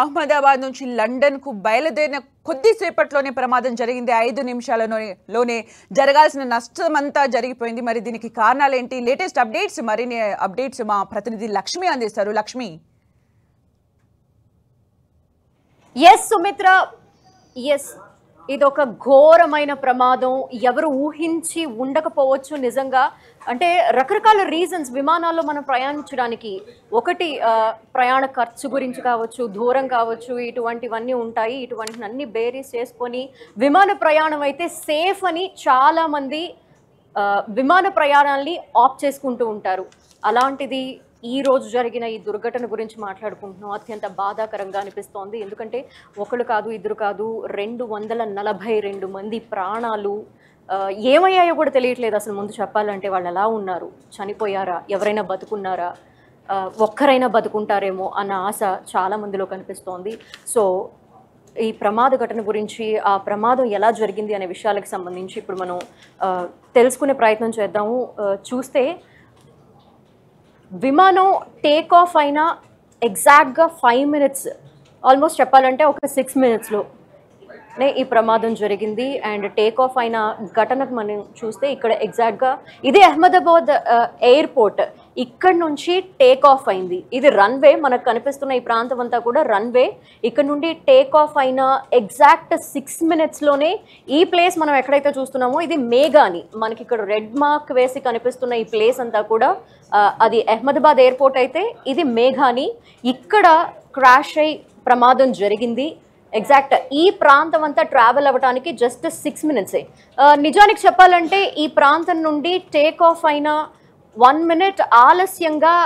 అహ్మదాబాద్ నుంచి లండన్కు బయలుదేరిన కొద్దిసేపట్లోనే ప్రమాదం జరిగింది. 5 నిమిషాలలోనే జరగాల్సిన నష్టమంతా జరిగిపోయింది. మరి దీనికి కారణాలేంటి? లేటెస్ట్ అప్డేట్స్, మరిన్ని అప్డేట్స్ మా ప్రతినిధి లక్ష్మి అందిస్తారు. లక్ష్మి. ఎస్ సుమిత్ర, ఎస్ ఇదొక ఘోరమైన ప్రమాదం. ఎవరు ఊహించి ఉండకపోవచ్చు. నిజంగా అంటే రకరకాల రీజన్స్ విమానాల్లో మనం ప్రయాణించడానికి. ఒకటి ప్రయాణ ఖర్చు గురించి కావచ్చు, దూరం కావచ్చు, ఇటువంటివన్నీ ఉంటాయి. ఇటువంటివన్నీ బేరీస్ చేసుకొని విమాన ప్రయాణం అయితే సేఫ్ అని చాలామంది విమాన ప్రయాణాన్ని ఆప్ చేసుకుంటూ ఉంటారు. అలాంటిది ఈ రోజు జరిగిన ఈ దుర్ఘటన గురించి మాట్లాడుకుంటున్నాం. అత్యంత బాధాకరంగా అనిపిస్తోంది. ఎందుకంటే ఒకళ్ళు కాదు, ఇద్దరు కాదు, 242 మంది ప్రాణాలు ఏమయ్యాయో కూడా తెలియట్లేదు. అసలు ముందు చెప్పాలంటే వాళ్ళు ఎలా ఉన్నారు, చనిపోయారా, ఎవరైనా బతుకున్నారా, ఒక్కరైనా బతుకుంటారేమో అన్న ఆశ చాలా మందిలో కనిపిస్తోంది. సో ఈ ప్రమాద ఘటన గురించి, ఆ ప్రమాదం ఎలా జరిగింది అనే విషయాలకు సంబంధించి ఇప్పుడు మనం తెలుసుకునే ప్రయత్నం చేద్దాము. చూస్తే విమానం టేక్ ఆఫ్ అయిన ఎగ్జాక్ట్గా 5 మినిట్స్, ఆల్మోస్ట్ చెప్పాలంటే ఒక 6 మినిట్స్లో ఈ ప్రమాదం జరిగింది. అండ్ టేక్ ఆఫ్ అయిన ఘటనకు మనం చూస్తే ఇక్కడ ఎగ్జాక్ట్గా ఇదే అహ్మదాబాద్ ఎయిర్పోర్ట్. ఇక్కడ నుంచి టేక్ ఆఫ్ అయింది. ఇది రన్వే, మనకు కనిపిస్తున్న ఈ ప్రాంతం అంతా కూడా రన్వే. ఇక్కడ నుండి టేక్ ఆఫ్ అయిన ఎగ్జాక్ట్ 6 మినిట్స్లోనే ఈ ప్లేస్ మనం ఎక్కడైతే చూస్తున్నామో ఇది మేఘాని. మనకి ఇక్కడ రెడ్ మార్క్ వేసి కనిపిస్తున్న ఈ ప్లేస్ అంతా కూడా అది అహ్మదాబాద్ ఎయిర్పోర్ట్ అయితే ఇది మేఘాని. ఇక్కడ క్రాష్ అయి ప్రమాదం జరిగింది. ఎగ్జాక్ట్ ఈ ప్రాంతం అంతా ట్రావెల్ అవ్వడానికి జస్ట్ 6 మినిట్సే. నిజానికి చెప్పాలంటే ఈ ప్రాంతం నుండి టేక్ ఆఫ్ అయిన 1 మినిట్ ఆలస్యంగా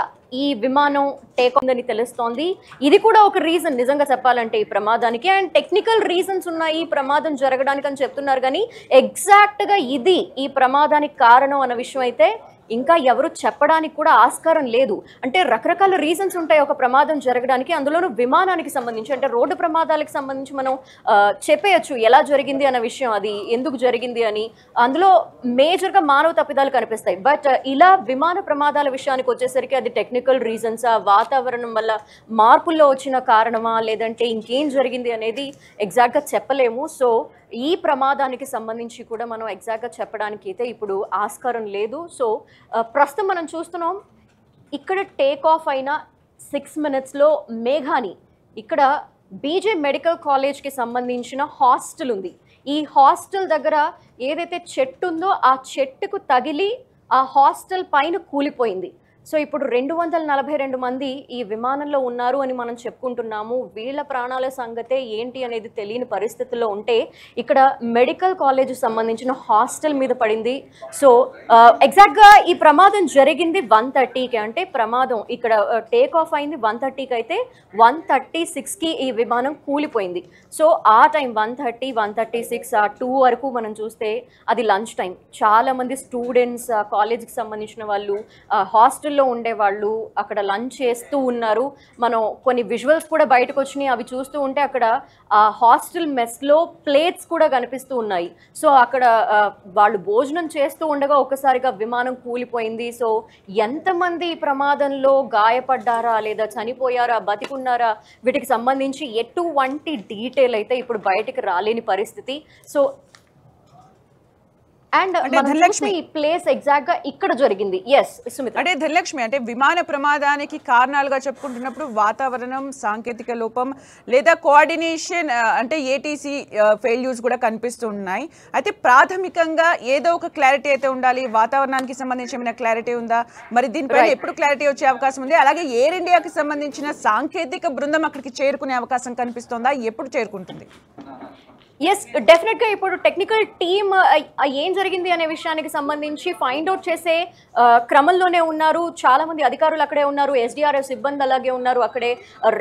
ఈ విమానం టేక్ ఆఫ్ అని తెలుస్తోంది. ఇది కూడా ఒక రీజన్ నిజంగా చెప్పాలంటే ఈ ప్రమాదానికి. అండ్ టెక్నికల్ రీజన్స్ ఉన్నాయి ఈ ప్రమాదం జరగడానికి అని చెప్తున్నారు. కానీ ఎగ్జాక్ట్గా ఇది ఈ ప్రమాదానికి కారణం అన్న విషయం అయితే ఇంకా ఎవరు చెప్పడానికి కూడా ఆస్కారం లేదు. అంటే రకరకాల రీజన్స్ ఉంటాయి ఒక ప్రమాదం జరగడానికి. అందులోనూ విమానానికి సంబంధించి, అంటే రోడ్డు ప్రమాదాలకు సంబంధించి మనం చెప్పేయచ్చు ఎలా జరిగింది అన్న విషయం, అది ఎందుకు జరిగింది అని. అందులో మేజర్గా మానవ తప్పిదాలు కనిపిస్తాయి. బట్ ఇలా విమాన ప్రమాదాల విషయానికి వచ్చేసరికి అది టెక్నికల్ రీజన్సా, వాతావరణం వల్ల మార్పుల్లో వచ్చిన కారణమా, లేదంటే ఇంకేం జరిగింది అనేది ఎగ్జాక్ట్గా చెప్పలేము. సో ఈ ప్రమాదానికి సంబంధించి కూడా మనం ఎగ్జాక్ట్గా చెప్పడానికి అయితే ఇప్పుడు ఆస్కారం లేదు. సో ప్రస్తుతం మనం చూస్తున్నాం ఇక్కడ టేక్ ఆఫ్ అయిన 6 మినిట్స్లో మేఘాని, ఇక్కడ బీజే మెడికల్ కాలేజ్కి సంబంధించిన హాస్టల్ ఉంది. ఈ హాస్టల్ దగ్గర ఏదైతే చెట్టు ఉందో ఆ చెట్టుకు తగిలి ఆ హాస్టల్ పైన కూలిపోయింది. సో ఇప్పుడు 242 మంది ఈ విమానంలో ఉన్నారు అని మనం చెప్పుకుంటున్నాము. వీళ్ళ ప్రాణాల సంగతే ఏంటి అనేది తెలియని పరిస్థితుల్లో ఉంటే ఇక్కడ మెడికల్ కాలేజ్ సంబంధించిన హాస్టల్ మీద పడింది. సో ఎగ్జాక్ట్గా ఈ ప్రమాదం జరిగింది 1:30కి. అంటే ప్రమాదం ఇక్కడ టేక్ ఆఫ్ అయింది 1:30కి అయితే 1:36కి ఈ విమానం కూలిపోయింది. సో ఆ టైం 1:30, 1:36, 2 వరకు మనం చూస్తే అది లంచ్ టైం. చాలామంది స్టూడెంట్స్, కాలేజ్కి సంబంధించిన వాళ్ళు, హాస్టల్ ఉండేవాళ్ళు అక్కడ లంచ్ చేస్తూ ఉన్నారు. మనం కొన్ని విజువల్స్ కూడా బయటకు వచ్చినాయి. అవి చూస్తూ ఉంటే అక్కడ ఆ హాస్టల్ మెస్లో ప్లేట్స్ కూడా కనిపిస్తూ ఉన్నాయి. సో అక్కడ వాళ్ళు భోజనం చేస్తూ ఉండగా ఒక్కసారిగా విమానం కూలిపోయింది. సో ఎంతమంది ఈ ప్రమాదంలో గాయపడ్డారా, లేదా చనిపోయారా, బతికున్నారా, వీటికి సంబంధించి ఎటువంటి డీటెయిల్ అయితే ఇప్పుడు బయటకు రాలేని పరిస్థితి. సో అండ్ ధనలక్ష్మి ఈ ప్లేస్ ఎగ్జాక్ట్ గా ఇక్కడ జరిగింది. ఎస్ సుమిత్ర, అంటే ధనలక్ష్మి, అంటే విమాన ప్రమాదానికి కారణాలుగా చెప్పుకుంటున్నప్పుడు వాతావరణం, సాంకేతిక లోపం లేదా కోఆర్డినేషన్, అంటే ఏటీసీ ఫెయిల్యూర్స్ కూడా కనిపిస్తున్నాయి. అయితే ప్రాథమికంగా ఏదో ఒక క్లారిటీ అయితే ఉండాలి. వాతావరణానికి సంబంధించి ఏమైనా క్లారిటీ ఉందా? మరి దీనిపైన ఎప్పుడు క్లారిటీ వచ్చే అవకాశం ఉంది? అలాగే ఎయిర్ ఇండియాకి సంబంధించిన సాంకేతిక బృందం అక్కడికి చేరుకునే అవకాశం కనిపిస్తుందా? ఎప్పుడు చేరుకుంటుంది? ఎస్ డెఫినెట్గా ఇప్పుడు టెక్నికల్ టీమ్ ఏం జరిగింది అనే విషయానికి సంబంధించి ఫైండ్ అవుట్ చేసే క్రమంలోనే ఉన్నారు. చాలామంది అధికారులు అక్కడే ఉన్నారు, ఎస్డిఆర్ఎఫ్ సిబ్బంది అలాగే ఉన్నారు అక్కడే.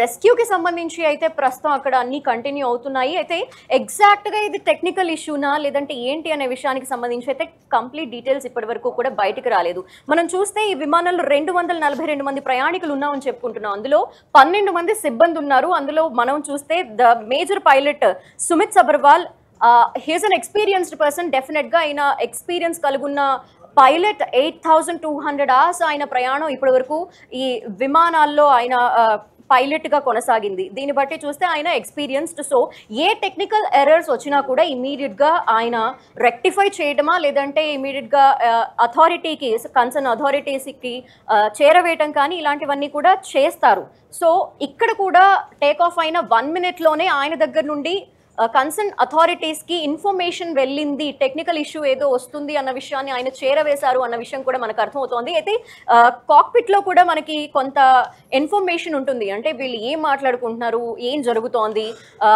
రెస్క్యూకి సంబంధించి అయితే ప్రస్తుతం అక్కడ అన్నీ కంటిన్యూ అవుతున్నాయి. అయితే ఎగ్జాక్ట్గా ఇది టెక్నికల్ ఇష్యూనా లేదంటే ఏంటి అనే విషయానికి సంబంధించి అయితే కంప్లీట్ డీటెయిల్స్ ఇప్పటి వరకు కూడా బయటకు రాలేదు. మనం చూస్తే ఈ విమానంలో 242 మంది ప్రయాణికులు ఉన్నామని చెప్పుకుంటున్నాం. అందులో 12 మంది సిబ్బంది ఉన్నారు. అందులో మనం చూస్తే the major pilot Sumit Sabharwal, he is an experienced person. డెఫినెట్గా ఆయన ఎక్స్పీరియన్స్ కలుగున్న పైలట్. 8200 hours ఆయన ప్రయాణం ఇప్పటి వరకు ఈ విమానాల్లో ఆయన పైలట్గా కొనసాగింది. దీన్ని బట్టి చూస్తే ఆయన experienced. So a technical errors వచ్చినా కూడా ఇమీడియట్గా ఆయన రెక్టిఫై చేయడమా లేదంటే ఇమీడియట్గా అథారిటీకి కన్సర్న్ అథారిటీస్కి చేరవేయటం కానీ ఇలాంటివన్నీ కూడా చేస్తారు. సో ఇక్కడ కూడా టేక్ ఆఫ్ అయిన 1 minute-లోనే ఆయన దగ్గర నుండి కన్సర్న్ అథారిటీస్కి ఇన్ఫర్మేషన్ వెళ్ళింది, టెక్నికల్ ఇష్యూ ఏదో వస్తుంది అన్న విషయాన్ని ఆయన చేరవేశారు అన్న విషయం కూడా మనకు అర్థమవుతోంది. అయితే కాక్పిట్లో కూడా మనకి కొంత ఇన్ఫర్మేషన్ ఉంటుంది, అంటే వీళ్ళు ఏం మాట్లాడుకుంటున్నారు, ఏం జరుగుతోంది,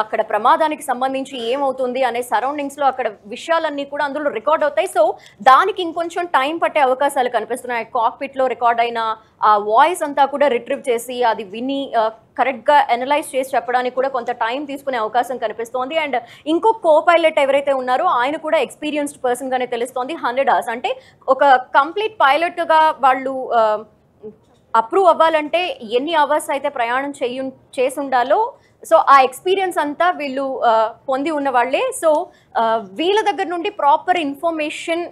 అక్కడ ప్రమాదానికి సంబంధించి ఏమవుతుంది అనే సరౌండింగ్స్లో అక్కడ విషయాలన్నీ కూడా అందులో రికార్డ్ అవుతాయి. సో దానికి ఇంకొంచెం టైం పట్టే అవకాశాలు కనిపిస్తున్నాయి. కాక్పిట్లో రికార్డ్ అయిన ఆ వాయిస్ అంతా కూడా రిట్రీవ్ చేసి అది విని కరెక్ట్గా అనలైజ్ చేసి చెప్పడానికి కూడా కొంత టైం తీసుకునే అవకాశం కనిపిస్తోంది. అండ్ ఇంకో కో పైలట్ ఎవరైతే ఉన్నారో ఆయన కూడా ఎక్స్పీరియన్స్డ్ పర్సన్గానే తెలుస్తోంది. 100 hours అంటే ఒక కంప్లీట్ పైలట్గా వాళ్ళు అప్రూవ్ అవ్వాలంటే ఎన్ని అవర్స్ అయితే ప్రయాణం చేసి ఉండాలో, సో ఆ ఎక్స్పీరియన్స్ అంతా వీళ్ళు పొంది ఉన్న వాళ్ళే. సో వీళ్ళ దగ్గర నుండి ప్రాపర్ ఇన్ఫర్మేషన్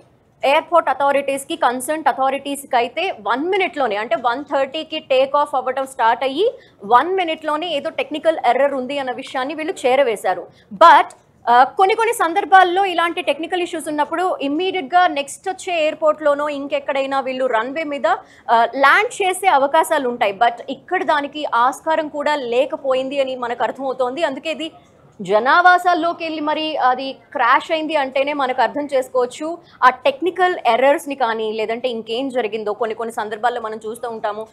ఎయిర్పోర్ట్ అథారిటీస్కి కన్సర్న్ అథారిటీస్కి అయితే 1 minute-లోనే, అంటే 1:30కి టేక్ ఆఫ్ అవ్వడం స్టార్ట్ అయ్యి 1 minute-లోనే ఏదో టెక్నికల్ ఎర్రర్ ఉంది అన్న విషయాన్ని వీళ్ళు చేరవేశారు. బట్ కొన్ని సందర్భాల్లో ఇలాంటి టెక్నికల్ ఇష్యూస్ ఉన్నప్పుడు ఇమ్మీడియట్గా నెక్స్ట్ వచ్చే ఎయిర్పోర్ట్లోనో ఇంకెక్కడైనా వీళ్ళు రన్వే మీద ల్యాండ్ చేసే అవకాశాలు ఉంటాయి. బట్ ఇక్కడ దానికి ఆస్కారం కూడా లేకపోయింది అని మనకు అర్థమవుతోంది. అందుకే ఇది జనావాసాల్లోకి వెళ్ళి మరి అది క్రాష్ అయింది అంటేనే మనకు అర్థం చేసుకోవచ్చు ఆ టెక్నికల్ ఎర్రర్స్ని కానీ లేదంటే ఇంకేం జరిగిందో. కొన్ని సందర్భాల్లో మనం చూస్తూ ఉంటాము,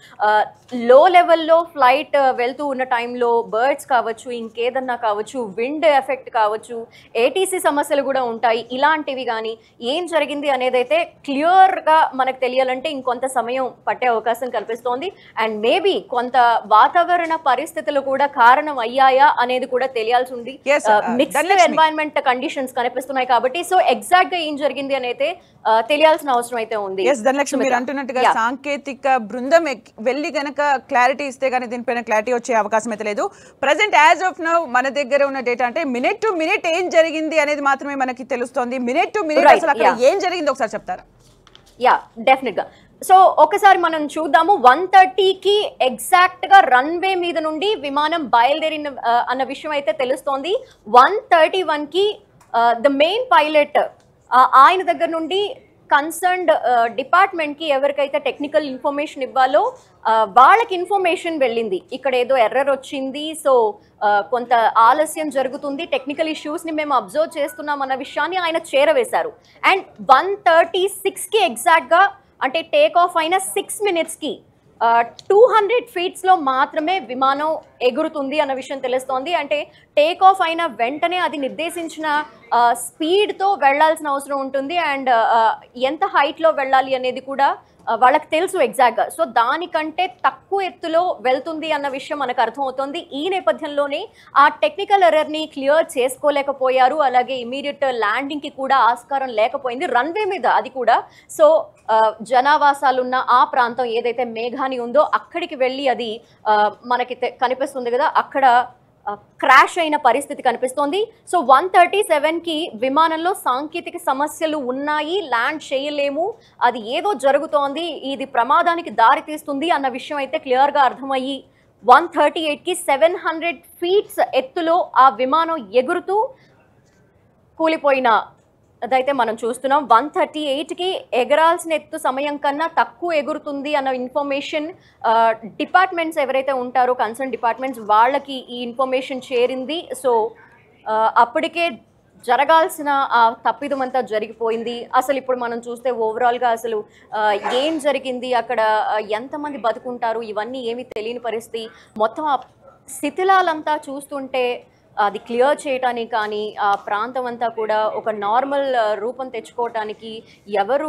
లో లెవెల్లో ఫ్లైట్ వెళ్తూ ఉన్న టైంలో బర్డ్స్ కావచ్చు, ఇంకేదన్నా కావచ్చు, విండ్ ఎఫెక్ట్ కావచ్చు, ఏటీసీ సమస్యలు కూడా ఉంటాయి. ఇలాంటివి కానీ ఏం జరిగింది అనేది అయితే క్లియర్గా మనకు తెలియాలంటే ఇంకొంత సమయం పట్టే అవకాశం కనిపిస్తోంది. అండ్ మేబీ కొంత వాతావరణ పరిస్థితులు కూడా కారణం అయ్యాయా అనేది కూడా తెలియాల్సి ఉంది. మిక్స్డ్ ఎన్వైరన్మెంట్ కండిషన్స్ కనిపిస్తున్నాయి కాబట్టి సో ఎగ్జాక్ట్ గా ఏం జరిగింది అనేది తెలియాల్సిన అవసరం అయితే ఉంది. ధనలక్ష్మి, మీరు అంటున్నట్టుగా సాంకేతిక బృందం వెళ్ళి గనక క్లారిటీ ఇస్తే గానీ దీనిపైన క్లారిటీ వచ్చే అవకాశం అయితే లేదు. ప్రెసెంట్ యాజ్ ఆఫ్ నౌ మన దగ్గర ఉన్న డేటా అంటే మినిట్ టు మినిట్ ఏం జరిగింది అనేది మాత్రమే మనకి తెలుస్తోంది. మినిట్ టు మినిట్ అసలు అక్కడ ఏం జరిగింది ఒకసారి చెప్తారా? యా, డెఫినెట్ గా. సో ఒకసారి మనం చూద్దాము. 1:30కి ఎగ్జాక్ట్గా రన్వే మీద నుండి విమానం బయలుదేరిన అన్న విషయం అయితే తెలుస్తోంది. 1:31కి ద మెయిన్ పైలట్ ఆయన దగ్గర నుండి కన్సర్న్డ్ డిపార్ట్మెంట్కి ఎవరికైతే టెక్నికల్ ఇన్ఫర్మేషన్ ఇవ్వాలో వాళ్ళకి ఇన్ఫర్మేషన్ వెళ్ళింది, ఇక్కడ ఏదో ఎర్రర్ వచ్చింది, సో కొంత ఆలస్యం జరుగుతుంది, టెక్నికల్ ఇష్యూస్ని మేము అబ్జర్వ్ చేస్తున్నాం అన్న విషయాన్ని ఆయన చేరవేశారు. అండ్ 1:36కి ఎగ్జాక్ట్గా అంటే టేక్ ఆఫ్ అయిన 6 minutes-కి 200 feet మాత్రమే విమానం ఎగురుతుంది అన్న విషయం తెలుస్తోంది. అంటే టేక్ ఆఫ్ అయిన వెంటనే అది నిర్దేశించిన స్పీడ్తో వెళ్లాల్సిన అవసరం ఉంటుంది. అండ్ ఎంత హైట్లో వెళ్ళాలి అనేది కూడా వాళ్ళకి తెలుసు ఎగ్జాక్ట్గా. సో దానికంటే తక్కువ ఎత్తులో వెళ్తుంది అన్న విషయం మనకు అర్థమవుతుంది. ఈ నేపథ్యంలోనే ఆ టెక్నికల్ ఎర్రర్ని క్లియర్ చేసుకోలేకపోయారు. అలాగే ఇమీడియట్ ల్యాండింగ్కి కూడా ఆస్కారం లేకపోయింది రన్వే మీద, అది కూడా. సో జనావాసాలున్న ఆ ప్రాంతం ఏదైతే మేఘాని ఉందో అక్కడికి వెళ్ళి అది మనకి కనిపిస్తుంది కదా, అక్కడ క్రాష్ అయిన పరిస్థితి కనిపిస్తోంది. సో 1:37కి విమానంలో సాంకేతిక సమస్యలు ఉన్నాయి, ల్యాండ్ చేయలేము, అది ఏదో జరుగుతోంది, ఇది ప్రమాదానికి దారి తీస్తుంది అన్న విషయం అయితే క్లియర్గా అర్థమయ్యి 1:38కి 700 feet ఎత్తులో ఆ విమానం ఎగురుతూ కూలిపోయిన అదైతే మనం చూస్తున్నాం. 1:38కి ఎగరాల్సిన ఎత్తు సమయం కన్నా తక్కువ ఎగురుతుంది అన్న ఇన్ఫర్మేషన్ డిపార్ట్మెంట్స్ ఎవరైతే ఉంటారో కన్సర్న్ డిపార్ట్మెంట్స్ వాళ్ళకి ఈ ఇన్ఫర్మేషన్ చేరింది. సో అప్పటికే జరగాల్సిన ఆ తప్పిదమంతా జరిగిపోయింది. అసలు ఇప్పుడు మనం చూస్తే ఓవరాల్గా అసలు ఏం జరిగింది, అక్కడ ఎంతమంది బతుకుంటారు, ఇవన్నీ ఏమీ తెలియని పరిస్థితి. మొత్తం ఆ శిథిలాలంతా చూస్తుంటే అది క్లియర్ చేయడానికి కానీ ఆ ప్రాంతం అంతా కూడా ఒక నార్మల్ రూపం తెచ్చుకోవటానికి, ఎవరు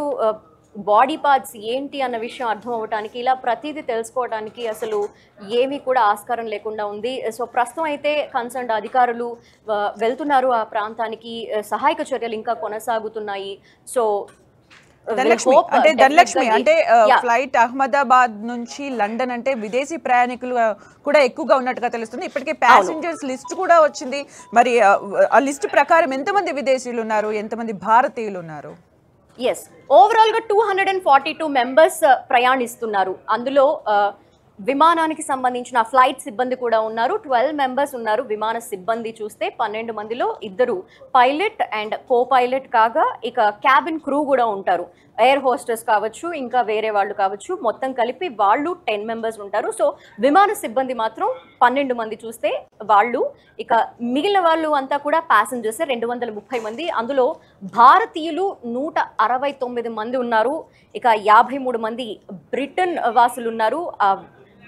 బాడీ పార్ట్స్ ఏంటి అన్న విషయం అర్థం అవ్వటానికి, ఇలా ప్రతిదీ తెలుసుకోవడానికి అసలు ఏమీ కూడా ఆస్కారం లేకుండా ఉంది. సో ప్రస్తుతం అయితే కన్సర్న్డ్ అధికారులు వెళ్తున్నారు ఆ ప్రాంతానికి, సహాయక చర్యలు ఇంకా కొనసాగుతున్నాయి. సో ధనలక్ష్మి అంటే ఫ్లైట్ అహ్మదాబాద్ నుంచి లండన్ అంటే విదేశీ ప్రయాణికులు కూడా ఎక్కువగా ఉన్నట్టుగా తెలుస్తుంది. ఇప్పటికే ప్యాసింజర్స్ లిస్ట్ కూడా వచ్చింది. మరి ఆ లిస్ట్ ప్రకారం ఎంతమంది విదేశీయులు ఉన్నారు, ఎంతమంది భారతీయులు ఉన్నారు? ఓవరాల్ గా 242 members ప్రయాణిస్తున్నారు. అందులో విమానానికి సంబంధించిన ఫ్లైట్ సిబ్బంది కూడా ఉన్నారు. 12 మెంబర్స్ ఉన్నారు విమాన సిబ్బంది. చూస్తే 12 మందిలో 2 పైలట్ అండ్ కో పైలట్ కాగా ఇక క్యాబిన్ క్రూ కూడా ఉంటారు. ఎయిర్ హోస్టెస్ కావచ్చు, ఇంకా వేరే వాళ్ళు కావచ్చు, మొత్తం కలిపి వాళ్ళు 10 మెంబర్స్ ఉంటారు. సో విమాన సిబ్బంది మాత్రం 12 మంది చూస్తే వాళ్ళు. ఇక మిగిలిన వాళ్ళు అంతా కూడా ప్యాసింజర్స్ 230 మంది. అందులో భారతీయులు 169 మంది ఉన్నారు. ఇక 53 మంది బ్రిటన్ వాసులు ఉన్నారు.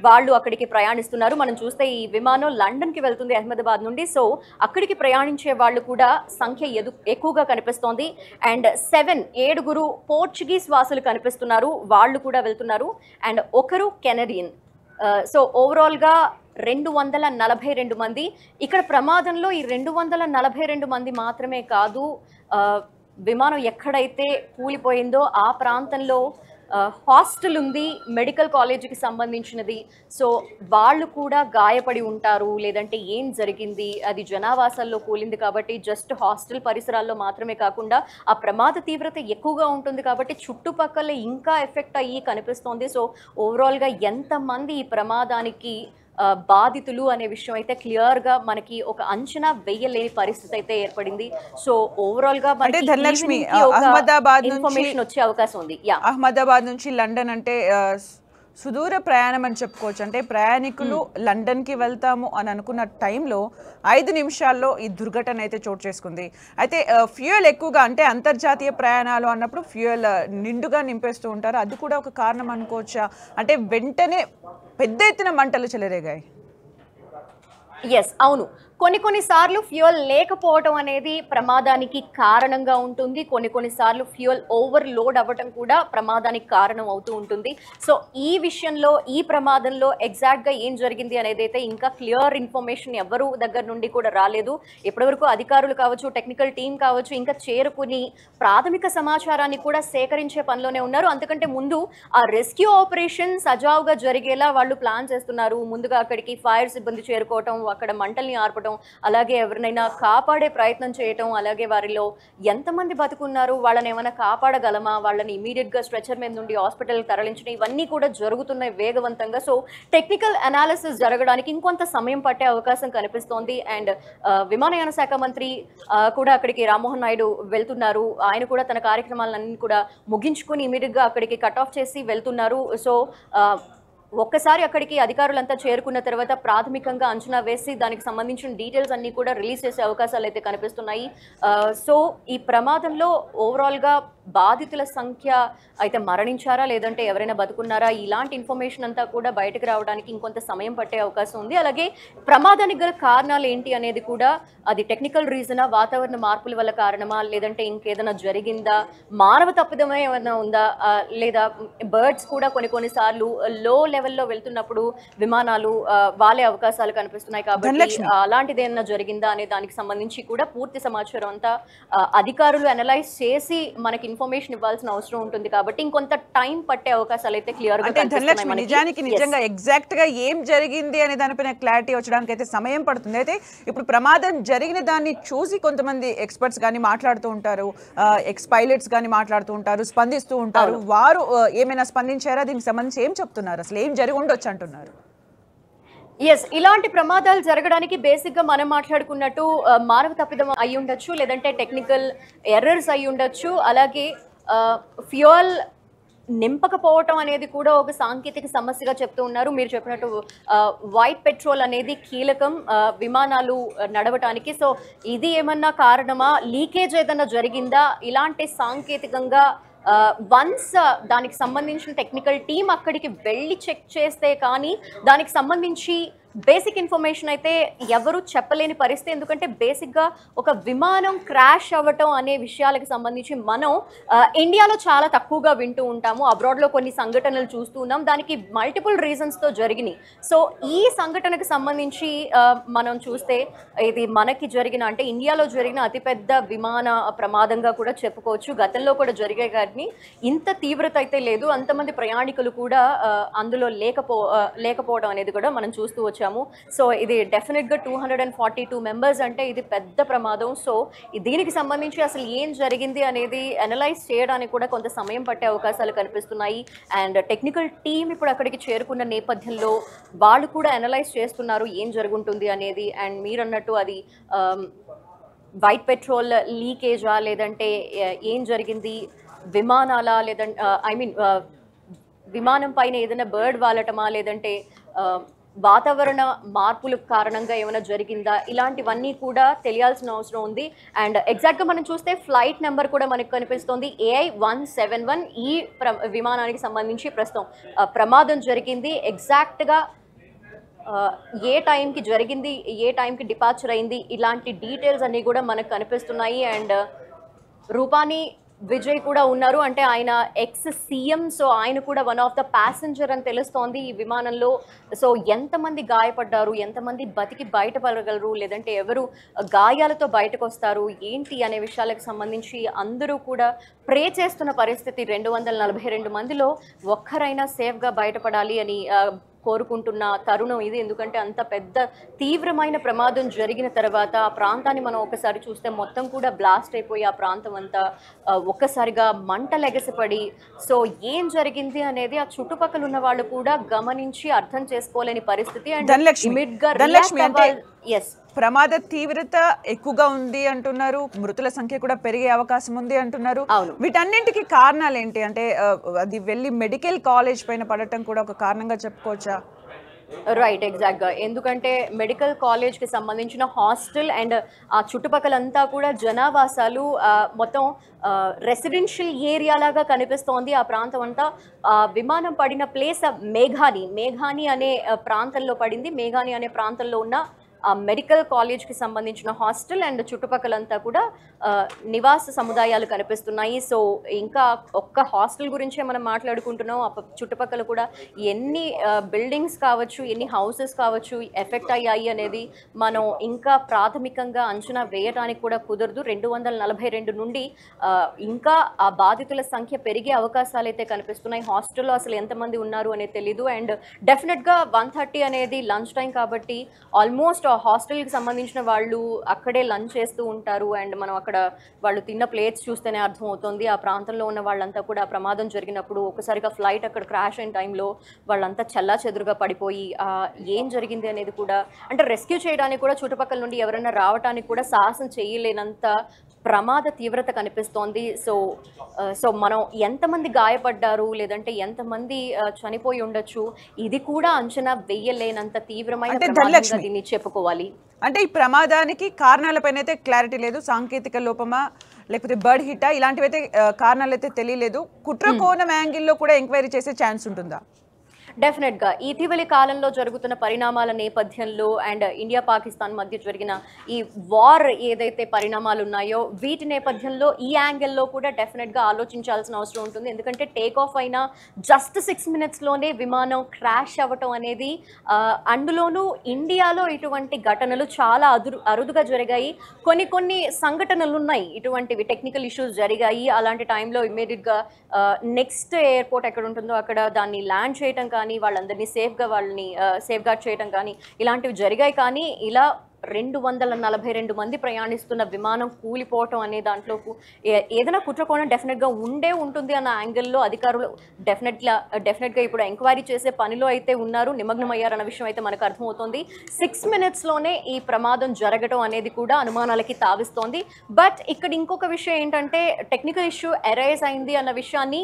వాళ్ళు అక్కడికి ప్రయాణిస్తున్నారు. మనం చూస్తే ఈ విమానం లండన్కి వెళ్తుంది అహ్మదాబాద్ నుండి. సో అక్కడికి ప్రయాణించే వాళ్ళు కూడా సంఖ్య ఎక్కువగా కనిపిస్తోంది. అండ్ 7 పోర్చుగీస్ వాసులు కనిపిస్తున్నారు, వాళ్ళు కూడా వెళ్తున్నారు. అండ్ ఒకరు కెనడియన్. సో ఓవరాల్గా 242 మంది. ఇక్కడ ప్రమాదంలో ఈ 242 మంది మాత్రమే కాదు, విమానం ఎక్కడైతే కూలిపోయిందో ఆ ప్రాంతంలో హాస్టల్ ఉంది, మెడికల్ కాలేజీకి సంబంధించినది. సో వాళ్ళు కూడా గాయపడి ఉంటారు, లేదంటే ఏం జరిగింది, అది జనావాసాల్లో కూలింది కాబట్టి జస్ట్ హాస్టల్ పరిసరాల్లో మాత్రమే కాకుండా ఆ ప్రమాద తీవ్రత ఎక్కువగా ఉంటుంది కాబట్టి చుట్టుపక్కల ఇంకా ఎఫెక్ట్ అయ్యి కనిపిస్తోంది. సో ఓవరాల్గా ఎంతమంది ఈ ప్రమాదానికి బాధితులు అనే విషయం అయితే క్లియర్గా మనకి ఒక అంచనా వేయలేని పరిస్థితి అయితే ఏర్పడింది. సో ఓవరాల్ గా ధనలక్ష్మి, అహ్మదాబాద్ ఇన్ఫర్మేషన్ వచ్చే అవకాశం ఉంది. అహ్మదాబాద్ నుంచి లండన్ అంటే సుదూర ప్రయాణం అని చెప్పుకోవచ్చు. అంటే ప్రయాణికులు లండన్కి వెళ్తాము అని అనుకున్న టైంలో 5 నిమిషాల్లో ఈ దుర్ఘటన అయితే చోటు చేసుకుంది. అయితే ఫ్యూయల్ ఎక్కువగా, అంటే అంతర్జాతీయ ప్రయాణాలు అన్నప్పుడు ఫ్యూయల్ నిండుగా నింపేస్తూ ఉంటారు, అది కూడా ఒక కారణం అనుకోవచ్చా? అంటే వెంటనే పెద్ద ఎత్తున మంటలు చెలరేగాయి. ఎస్, అవును. కొన్ని సార్లు ఫ్యూయల్ లేకపోవడం అనేది ప్రమాదానికి కారణంగా ఉంటుంది. కొన్ని సార్లు ఫ్యూయల్ ఓవర్లోడ్ అవ్వటం కూడా ప్రమాదానికి కారణం అవుతూ ఉంటుంది. సో ఈ విషయంలో, ఈ ప్రమాదంలో ఎగ్జాక్ట్గా ఏం జరిగింది అనేది అయితే ఇంకా క్లియర్ ఇన్ఫర్మేషన్ ఎవరు దగ్గర నుండి కూడా రాలేదు. ఇప్పటివరకు అధికారులు కావచ్చు, టెక్నికల్ టీం కావచ్చు, ఇంకా చేరుకుని ప్రాథమిక సమాచారాన్ని కూడా సేకరించే పనిలోనే ఉన్నారు. అంతకంటే ముందు ఆ రెస్క్యూ ఆపరేషన్ సజావుగా జరిగేలా వాళ్ళు ప్లాన్ చేస్తున్నారు. ముందుగా అక్కడికి ఫైర్ సిబ్బంది చేరుకోవటం, అక్కడ మంటల్ని ఆర్పడం, అలాగే ఎవరినైనా కాపాడే ప్రయత్నం చేయటం, అలాగే వారిలో ఎంతమంది బతుకున్నారు, వాళ్ళని ఏమైనా కాపాడగలమా, వాళ్ళని ఇమీడియట్గా స్ట్రెచర్ మీద నుండి హాస్పిటల్కి తరలించడం, ఇవన్నీ కూడా జరుగుతున్నాయి వేగవంతంగా. సో టెక్నికల్ అనాలిసిస్ జరగడానికి ఇంకొంత సమయం పట్టే అవకాశం కనిపిస్తోంది. అండ్ విమానయాన శాఖ మంత్రి కూడా అక్కడికి రామ్మోహన్ నాయుడు వెళ్తున్నారు. ఆయన కూడా తన కార్యక్రమాలన్నీ కూడా ముగించుకుని ఇమీడియట్గా అక్కడికి కట్ ఆఫ్ చేసి వెళ్తున్నారు. సో ఒక్కసారి అక్కడికి అధికారులంతా చేరుకున్న తర్వాత ప్రాథమికంగా అంచనా వేసి దానికి సంబంధించిన డీటెయిల్స్ అన్నీ కూడా రిలీజ్ చేసే అవకాశాలు అయితే కనిపిస్తున్నాయి. సో ఈ ప్రమాదంలో ఓవరాల్గా బాధితుల సంఖ్య అయితే మరణించారా, లేదంటే ఎవరైనా బతుకున్నారా, ఇలాంటి ఇన్ఫర్మేషన్ అంతా కూడా బయటకు రావడానికి ఇంకొంత సమయం పట్టే అవకాశం ఉంది. అలాగే ప్రమాదానికి గల కారణాలు ఏంటి అనేది కూడా, అది టెక్నికల్ రీజనా, వాతావరణ మార్పుల వల్ల కారణమా, లేదంటే ఇంకేదైనా జరిగిందా, మానవ తప్పిదమే ఏమైనా ఉందా, లేదా బర్డ్స్ కూడా కొన్నిసార్లు లో లెవెల్లో వెళ్తున్నప్పుడు విమానాలు వాలే అవకాశాలు కనిపిస్తున్నాయి కాబట్టి అలాంటిది ఏమైనా జరిగిందా అనే దానికి సంబంధించి కూడా పూర్తి సమాచారం అంతా అధికారులు అనలైజ్ చేసి మనకి ఇన్ఫర్మేషన్ ఇవ్వాల్సిన అవసరం ఉంటుంది. కాబట్టి ఇంకొంత టైం పట్టే అవకాశాలు అయితే క్లియర్ గా కనిపిస్తున్నాయి. నిజంగా ఎగ్జాక్ట్ గా ఏం జరిగింది అనే దానిపైన క్లారిటీ వచ్చడానికి అయితే సమయం పడుతుంది. అయితే ఇప్పుడు ప్రమాదం జరిగిన దాన్ని చూసి కొంతమంది ఎక్స్పర్ట్స్ కానీ మాట్లాడుతూ ఉంటారు, ఎక్స్ పైలట్స్ కానీ మాట్లాడుతూ ఉంటారు, స్పందిస్తూ ఉంటారు. వారు ఏమైనా స్పందించారా, దీనికి సంబంధించి ఏం చెప్తున్నారు, అసలు ఏం జరిగి ఉండొచ్చు అంటున్నారు? ఎస్, ఇలాంటి ప్రమాదాలు జరగడానికి బేసిక్గా మనం మాట్లాడుకున్నట్టు మానవ తప్పిదం అయి ఉండొచ్చు, లేదంటే టెక్నికల్ ఎర్రర్స్ అయి ఉండొచ్చు. అలాగే ఫ్యూయల్ నింపకపోవటం అనేది కూడా ఒక సాంకేతిక సమస్యగా చెప్తూ ఉన్నారు. మీరు చెప్పినట్టు వైట్ పెట్రోల్ అనేది కీలకం విమానాలు నడవటానికి. సో ఇది ఏమన్నా కారణమా, లీకేజ్ ఏదన్నా జరిగిందా, ఇలాంటి సాంకేతికంగా వన్స్ దానికి సంబంధించిన టెక్నికల్ టీం అక్కడికి వెళ్ళి చెక్ చేస్తే కానీ దానికి సంబంధించి బేసిక్ ఇన్ఫర్మేషన్ అయితే ఎవరు చెప్పలేని పరిస్థితి. ఎందుకంటే బేసిక్గా ఒక విమానం క్రాష్ అవ్వటం అనే విషయాలకు సంబంధించి మనం ఇండియాలో చాలా తక్కువగా వింటూ ఉంటాము, అబ్రాడ్లో కొన్ని సంఘటనలు చూస్తూ ఉన్నాం, దానికి మల్టిపుల్ రీజన్స్తో జరిగినాయి. సో ఈ సంఘటనకు సంబంధించి మనం చూస్తే ఇది మనకి జరిగిన, అంటే ఇండియాలో జరిగిన అతిపెద్ద విమాన ప్రమాదంగా కూడా చెప్పుకోవచ్చు. గతంలో కూడా జరిగే కానీ ఇంత తీవ్రత అయితే లేదు, అంతమంది ప్రయాణికులు కూడా అందులో లేకపోవడం అనేది కూడా మనం చూస్తూ వచ్చాం. వచ్చాము. సో ఇది డెఫినెట్గా 242 మెంబర్స్ అంటే ఇది పెద్ద ప్రమాదం. సో దీనికి సంబంధించి అసలు ఏం జరిగింది అనేది అనలైజ్ చేయడానికి కూడా కొంత సమయం పట్టే అవకాశాలు కనిపిస్తున్నాయి. అండ్ టెక్నికల్ టీమ్ ఇప్పుడు అక్కడికి చేరుకున్న నేపథ్యంలో వాళ్ళు కూడా అనలైజ్ చేస్తున్నారు ఏం జరుగుతుంది అనేది. అండ్ మీరు అన్నట్టు అది వైట్ పెట్రోల్ లీకేజా, లేదంటే ఏం జరిగింది, విమానాల, లేదంటే విమానం పైన ఏదైనా బర్డ్ వాలటమా, లేదంటే వాతావరణ మార్పుల కారణంగా ఏమైనా జరిగిందా, ఇలాంటివన్నీ కూడా తెలియాల్సిన అవసరం ఉంది. అండ్ ఎగ్జాక్ట్గా మనం చూస్తే ఫ్లైట్ నెంబర్ కూడా మనకు కనిపిస్తుంది AI-171. ఈ విమానానికి సంబంధించి ప్రస్తుతం ప్రమాదం జరిగింది. ఎగ్జాక్ట్గా ఏ టైంకి జరిగింది, ఏ టైంకి డిపార్చర్ అయింది, ఇలాంటి డీటెయిల్స్ అన్నీ కూడా మనకు కనిపిస్తున్నాయి. అండ్ రూపాని విజయ్ కూడా ఉన్నారు, అంటే ఆయన ఎక్స్ సీఎం. సో ఆయన కూడా వన్ ఆఫ్ ద ప్యాసింజర్ అని తెలుస్తోంది ఈ విమానంలో. సో ఎంతమంది గాయపడ్డారు, ఎంతమంది బతికి బయటపడగలరు, లేదంటే ఎవరు గాయాలతో బయటకు వస్తారు ఏంటి అనే విషయాలకు సంబంధించి అందరూ కూడా ప్రే చేస్తున్న పరిస్థితి. 242 మందిలో ఒక్కరైనా సేఫ్గా బయటపడాలి అని కోరుకుంటున్న తరుణం ఇది. ఎందుకంటే అంత పెద్ద తీవ్రమైన ప్రమాదం జరిగిన తర్వాత ఆ ప్రాంతాన్ని మనం ఒకసారి చూస్తే మొత్తం కూడా బ్లాస్ట్ అయిపోయి ఆ ప్రాంతం అంతా ఒక్కసారిగా మంటలు ఎగసిపడి, సో ఏం జరిగింది అనేది ఆ చుట్టుపక్కల ఉన్న వాళ్ళు కూడా గమనించి అర్థం చేసుకోలేని పరిస్థితి. అండ్ ప్రమాద తీవ్రత ఎక్కువగా ఉంది అంటున్నారు, మృతుల సంఖ్య కూడా పెరిగే అవకాశం ఉంది అంటున్నారు. వీటన్నింటికి కారణాలు ఏంటి? అంటే అది వెళ్ళి మెడికల్ కాలేజ్ పైన పడటం కూడా ఒక కారణంగా చెప్పుకోవచ్చా? రైట్, ఎగ్జాక్ట్గా. ఎందుకంటే మెడికల్ కాలేజ్కి సంబంధించిన హాస్టల్ అండ్ ఆ చుట్టుపక్కలంతా కూడా జనావాసాలు, మొత్తం రెసిడెన్షియల్ ఏరియా లాగా కనిపిస్తోంది ఆ ప్రాంతం అంతా. విమానం పడిన ప్లేస్ మేఘాని అనే ప్రాంతంలో పడింది. మేఘాని అనే ప్రాంతంలో ఉన్న మెడికల్ కాలేజ్కి సంబంధించిన హాస్టల్ అండ్ చుట్టుపక్కలంతా కూడా నివాస సముదాయాలు కనిపిస్తున్నాయి. సో ఇంకా ఒక్క హాస్టల్ గురించే మనం మాట్లాడుకుంటున్నాం. చుట్టుపక్కల కూడా ఎన్ని బిల్డింగ్స్ కావచ్చు, ఎన్ని హౌసెస్ కావచ్చు ఎఫెక్ట్ అయ్యాయి అనేది మనం ఇంకా ప్రాథమికంగా అంచనా వేయడానికి కూడా కుదరదు. 242 నుండి ఇంకా ఆ బాధితుల సంఖ్య పెరిగే అవకాశాలు అయితే కనిపిస్తున్నాయి. హాస్టల్లో అసలు ఎంతమంది ఉన్నారు అనేది తెలీదు. అండ్ డెఫినెట్గా 1:30 అనేది లంచ్ టైం కాబట్టి ఆల్మోస్ట్ హాస్టల్కి సంబంధించిన వాళ్ళు అక్కడే లంచ్ చేస్తూ ఉంటారు. అండ్ మనం అక్కడ వాళ్ళు తిన్న ప్లేట్స్ చూస్తేనే అర్థమవుతుంది ఆ ప్రాంతంలో ఉన్న వాళ్ళంతా కూడా ప్రమాదం జరిగినప్పుడు ఒకసారిగా ఫ్లైట్ అక్కడ క్రాష్ అయిన టైంలో వాళ్ళంతా చల్లా చెదురుగా పడిపోయి ఏం జరిగింది అనేది కూడా, అంటే రెస్క్యూ చేయడానికి కూడా చుట్టుపక్కల నుండి ఎవరైనా రావడానికి కూడా సాహసం చేయలేనంత ప్రమాద తీవ్రత కనిపిస్తోంది. సో మనం ఎంతమంది గాయపడ్డారు, లేదంటే ఎంతమంది చనిపోయి ఉండొచ్చు, ఇది కూడా అంచనా వేయలేనంత తీవ్రమైన ప్రమాదంగా దీన్ని చెప్పుకోవాలి. అంటే ఈ ప్రమాదానికి కారణాలపైన అయితే క్లారిటీ లేదు. సాంకేతిక లోపమా, లేకపోతే బర్డ్ హిట్టా, ఇలాంటివి అయితే కారణాలు అయితే తెలియలేదు. కుట్ర కోణం యాంగిల్లో కూడా ఎంక్వైరీ చేసే ఛాన్స్ ఉంటుందా? డెఫినెట్గా ఇటీవలి కాలంలో జరుగుతున్న పరిణామాల నేపథ్యంలో అండ్ ఇండియా పాకిస్తాన్ మధ్య జరిగిన ఈ వార్ ఏదైతే పరిణామాలు ఉన్నాయో వీటి నేపథ్యంలో ఈ యాంగిల్లో కూడా డెఫినెట్గా ఆలోచించాల్సిన అవసరం ఉంటుంది. ఎందుకంటే టేక్ ఆఫ్ అయిన జస్ట్ 6 minutesలోనే విమానం క్రాష్ అవ్వటం అనేది, అందులోనూ ఇండియాలో ఇటువంటి ఘటనలు చాలా అరుదుగా జరిగాయి. కొన్ని సంఘటనలు ఉన్నాయి ఇటువంటివి, టెక్నికల్ ఇష్యూస్ జరిగాయి. అలాంటి టైంలో ఇమ్మీడియట్గా నెక్స్ట్ ఎయిర్పోర్ట్ ఎక్కడ ఉంటుందో అక్కడ దాన్ని ల్యాండ్ చేయటం కానీ, వాళ్ళందరినీ వాళ్ళని సేఫ్ గార్డ్ చేయడం కానీ ఇలాంటివి జరిగాయి. కానీ ఇలా 242 మంది ప్రయాణిస్తున్న విమానం కూలిపోవటం అనే దాంట్లో ఏదైనా కుట్రకోణం డెఫినెట్గా ఉంటుంది అన్న యాంగిల్లో అధికారులు డెఫినెట్గా ఇప్పుడు ఎంక్వైరీ చేసే పనిలో అయితే ఉన్నారు, నిమగ్నమయ్యారన్న విషయం అయితే మనకు అర్థమవుతుంది. 6 minutesలోనే ఈ ప్రమాదం జరగడం అనేది కూడా అనుమానాలకి తావిస్తోంది. బట్ ఇక్కడ ఇంకొక విషయం ఏంటంటే టెక్నికల్ ఇష్యూ అరైజ్ అయింది అన్న విషయాన్ని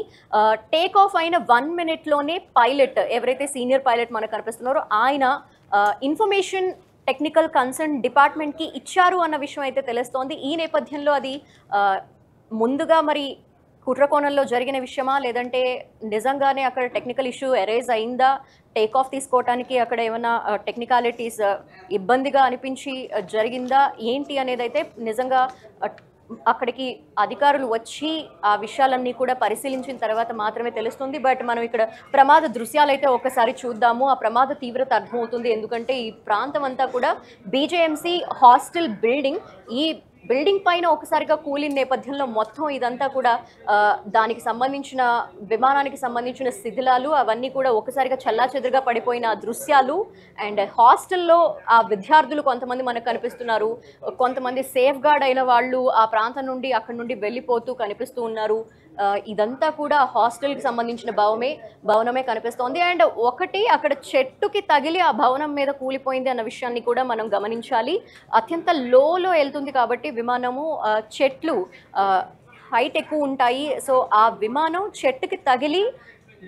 టేక్ ఆఫ్ అయిన 1 minuteలోనే పైలట్, ఎవరైతే సీనియర్ పైలట్ మనకు కనిపిస్తున్నారో ఆయన ఇన్ఫర్మేషన్ టెక్నికల్ కన్సర్న్ డిపార్ట్మెంట్కి ఇచ్చారు అన్న విషయం అయితే తెలుస్తోంది. ఈ నేపథ్యంలో అది ముందుగా మరి కుట్రకోణంలో జరిగిన విషయమా, లేదంటే నిజంగానే అక్కడ టెక్నికల్ ఇష్యూ అరైజ్ అయిందా, టేక్ ఆఫ్ తీసుకోవడానికి అక్కడ ఏమైనా టెక్నికాలిటీస్ ఇబ్బందిగా అనిపించి జరిగిందా ఏంటి అనేది అయితే నిజంగా అక్కడికి అధికారులు వచ్చి ఆ విషయాలన్నీ కూడా పరిశీలించిన తర్వాత మాత్రమే తెలుస్తుంది. బట్ మనం ఇక్కడ ప్రమాద దృశ్యాలు అయితే ఒకసారి చూద్దాము, ఆ ప్రమాద తీవ్రత అర్థమవుతుంది. ఎందుకంటే ఈ ప్రాంతం అంతా కూడా BJMC హాస్టల్ బిల్డింగ్, ఈ బిల్డింగ్ పైన ఒకసారిగా కూలిన నేపథ్యంలో మొత్తం ఇదంతా కూడా దానికి సంబంధించిన విమానానికి సంబంధించిన శిథిలాలు అవన్నీ కూడా ఒకసారిగా చెల్లాచెదురుగా పడిపోయిన దృశ్యాలు అండ్ హాస్టల్లో ఆ విద్యార్థులు కొంతమంది మనకు కనిపిస్తున్నారు, కొంతమంది సేఫ్ గార్డ్ అయిన వాళ్ళు ఆ ప్రాంతం నుండి అక్కడి నుండి వెళ్ళిపోతూ కనిపిస్తూ ఉన్నారు. ఇదంతా కూడా హాస్టల్కి సంబంధించిన భవనమే కనిపిస్తోంది. అండ్ ఒకటి అక్కడ చెట్టుకి తగిలి ఆ భవనం మీద కూలిపోయింది అన్న విషయాన్ని కూడా మనం గమనించాలి. అత్యంత లోలో వెళ్తుంది కాబట్టి విమానము, చెట్లు హైట్ ఎక్కువ ఉంటాయి. సో ఆ విమానం చెట్టుకి తగిలి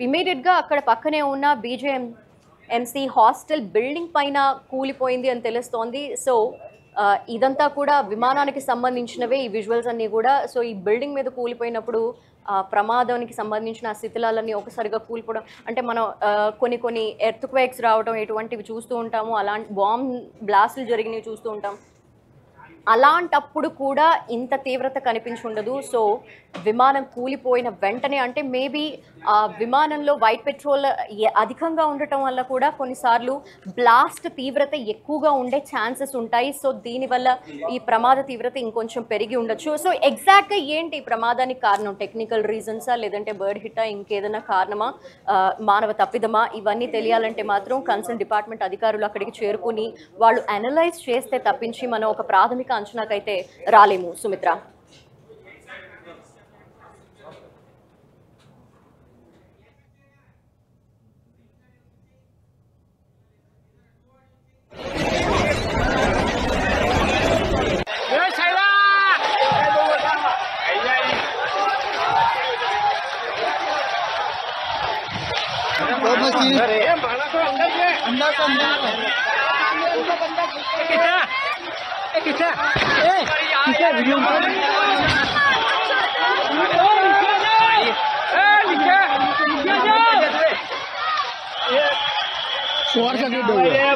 ఇమీడియట్గా అక్కడ పక్కనే ఉన్న BJMC హాస్టల్ బిల్డింగ్ పైన కూలిపోయింది అని తెలుస్తోంది. సో ఇదంతా కూడా విమానానికి సంబంధించినవే ఈ విజువల్స్ అన్నీ కూడా. సో ఈ బిల్డింగ్ మీద కూలిపోయినప్పుడు ప్రమాదానికి సంబంధించిన శిథిలాలన్నీ ఒకసారిగా కూలిపోవడం, అంటే మనం కొన్ని ఎర్త్క్వేక్స్ రావడం ఇటువంటివి చూస్తూ ఉంటాము, అలాంటి బాంబ్ బ్లాస్టులు జరిగినవి చూస్తూ ఉంటాం. అలాంటప్పుడు కూడా ఇంత తీవ్రత కనిపించి ఉండదు. సో విమానం కూలిపోయిన వెంటనే, అంటే మేబీ ఆ విమానంలో వైట్ పెట్రోల్ అధికంగా ఉండటం వల్ల కూడా కొన్నిసార్లు బ్లాస్ట్ తీవ్రత ఎక్కువగా ఉండే ఛాన్సెస్ ఉంటాయి. సో దీనివల్ల ఈ ప్రమాద తీవ్రత ఇంకొంచెం పెరిగి ఉండొచ్చు. సో ఎగ్జాక్ట్గా ఏంటి ఈ ప్రమాదానికి కారణం? టెక్నికల్ రీజన్సా, లేదంటే బర్డ్ హిట్టా, ఇంకేదైనా కారణమా, మానవ తప్పిదమా? ఇవన్నీ తెలియాలంటే మాత్రం కన్సర్న్ డిపార్ట్మెంట్ అధికారులు అక్కడికి చేరుకుని వాళ్ళు అనలైజ్ చేస్తే తప్పించి మనం ఒక ప్రాథమిక అంచనాకైతే రాలేము. సుమిత్ర.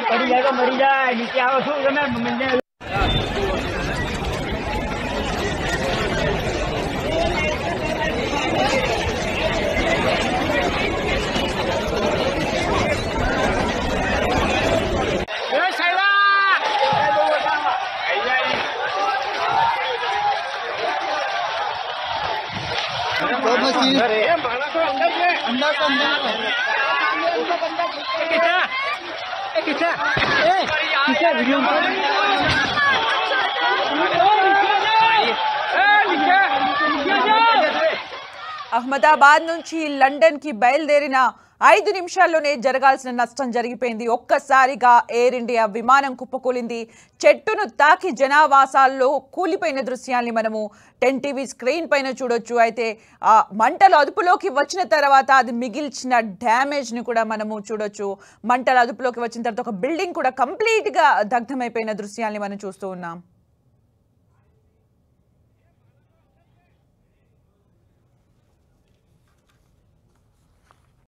पड़ी जाएगा, मरी जाए नीचे आओ मिलने। అహ్మదాబాద్ నుంచి లండన్ కి బయలుదేరిన 5 నిమిషాల్లోనే జరగాల్సిన నష్టం జరిగిపోయింది. ఒక్కసారిగా ఎయిర్ ఇండియా విమానం కుప్పకూలింది. చెట్టును తాకి జనావాసాల్లో కూలిపోయిన దృశ్యాల్ని మనము 10 టీవీ స్క్రీన్ పైన చూడొచ్చు. అయితే ఆ మంటలు అదుపులోకి వచ్చిన తర్వాత అది మిగిల్చిన డ్యామేజ్ని కూడా మనము చూడొచ్చు. మంటలు అదుపులోకి వచ్చిన తర్వాత ఒక బిల్డింగ్ కూడా కంప్లీట్గా దగ్ధమైపోయిన దృశ్యాల్ని మనం చూస్తూ ఉన్నాం.